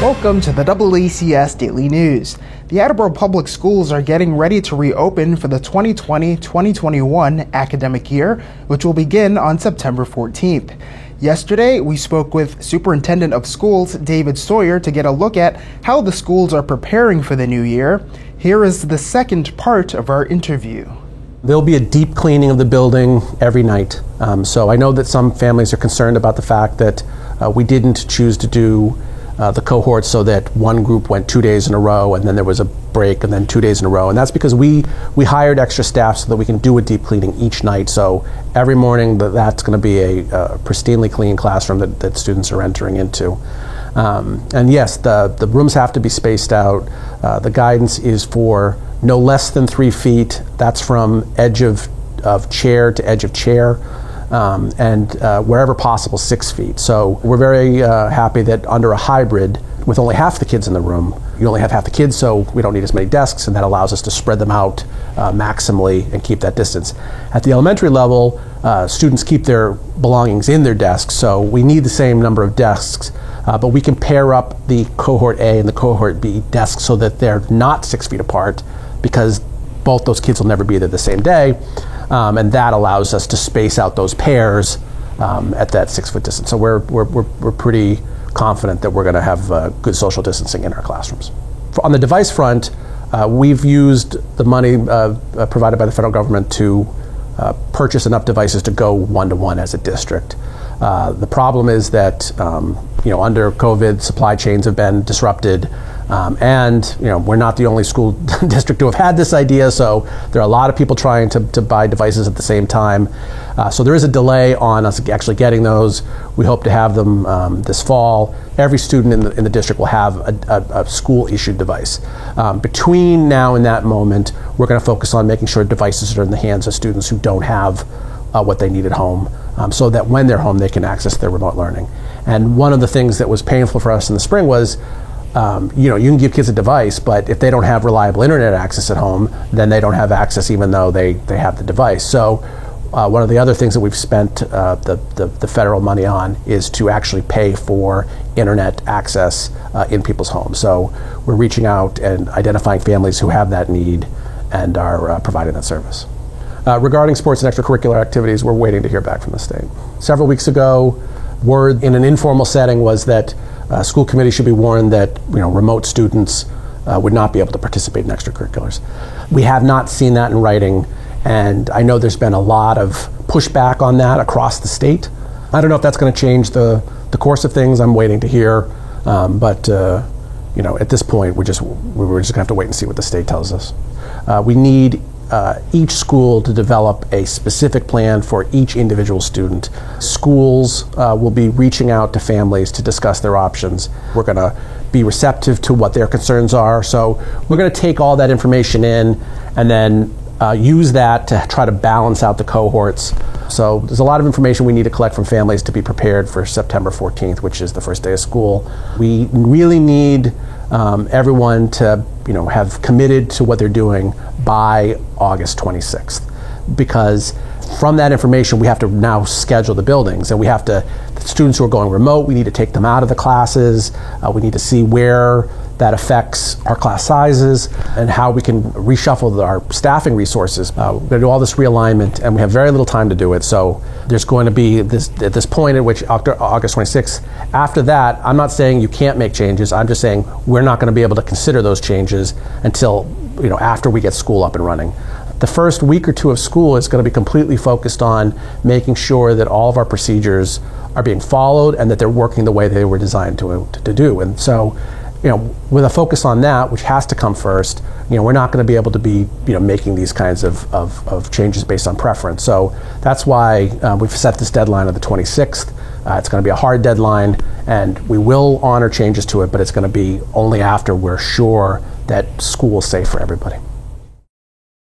Welcome to the AACS Daily News. The Attleboro Public Schools are getting ready to reopen for the 2020-2021 academic year, which will begin on September 14th. Yesterday, we spoke with Superintendent of Schools David Sawyer to get a look at how the schools are preparing for the new year. Here is the second part of our interview. There'll be a deep cleaning of the building every night. So I know that some families are concerned about the fact that we didn't choose to do the cohorts so that one group went 2 days in a row and then there was a break and then 2 days in a row. And that's because we hired extra staff so that we can do a deep cleaning each night. So every morning that's going to be a pristinely clean classroom that students are entering into. And yes, the rooms have to be spaced out. The guidance is for no less than 3 feet. That's from edge of chair to edge of chair. And wherever possible, 6 feet. So we're very happy that under a hybrid, with only half the kids in the room, you only have half the kids, so we don't need as many desks, and that allows us to spread them out maximally and keep that distance. At the elementary level, students keep their belongings in their desks, so we need the same number of desks, but we can pair up the cohort A and the cohort B desks so that they're not 6 feet apart, because both those kids will never be there the same day. And that allows us to space out those pairs at that 6 foot distance. So we're pretty confident that we're going to have good social distancing in our classrooms. On the device front, we've used the money provided by the federal government to purchase enough devices to go one-to-one as a district. The problem is that under COVID, supply chains have been disrupted. And we're not the only school district to have had this idea, so there are a lot of people trying to buy devices at the same time. So there is a delay on us actually getting those. We hope to have them this fall. Every student in the district will have a school-issued device. Between now and that moment, we're going to focus on making sure devices are in the hands of students who don't have what they need at home, so that when they're home, they can access their remote learning. And one of the things that was painful for us in the spring was you can give kids a device, but if they don't have reliable internet access at home, then they don't have access even though they have the device. So one of the other things that we've spent the federal money on is to actually pay for internet access in people's homes. So we're reaching out and identifying families who have that need and are providing that service. Regarding sports and extracurricular activities, we're waiting to hear back from the state. Several weeks ago, word in an informal setting was that school committee should be warned that remote students would not be able to participate in extracurriculars. We have not seen that in writing, and I know there's been a lot of pushback on that across the state. I don't know if that's going to change the course of things. I'm waiting to hear, but at this point we're just going to have to wait and see what the state tells us. We need each school to develop a specific plan for each individual student. Schools will be reaching out to families to discuss their options. We're going to be receptive to what their concerns are. So we're going to take all that information in and then use that to try to balance out the cohorts. So there's a lot of information we need to collect from families to be prepared for September 14th, which is the first day of school. We really need everyone to have committed to what they're doing by August 26th, because from that information we have to now schedule the buildings, and the students who are going remote, we need to take them out of the classes. We need to see where that affects our class sizes and how we can reshuffle our staffing resources. We're going to do all this realignment, and we have very little time to do it. So there's going to be at this point at which August 26th. After that, I'm not saying you can't make changes. I'm just saying we're not going to be able to consider those changes until after we get school up and running. The first week or two of school is going to be completely focused on making sure that all of our procedures are being followed and that they're working the way they were designed to do. And so, with a focus on that, which has to come first, we're not going to be able to be, making these kinds of changes based on preference. So that's why we've set this deadline of the 26th. It's going to be a hard deadline, and we will honor changes to it, but it's going to be only after we're sure that school is safe for everybody.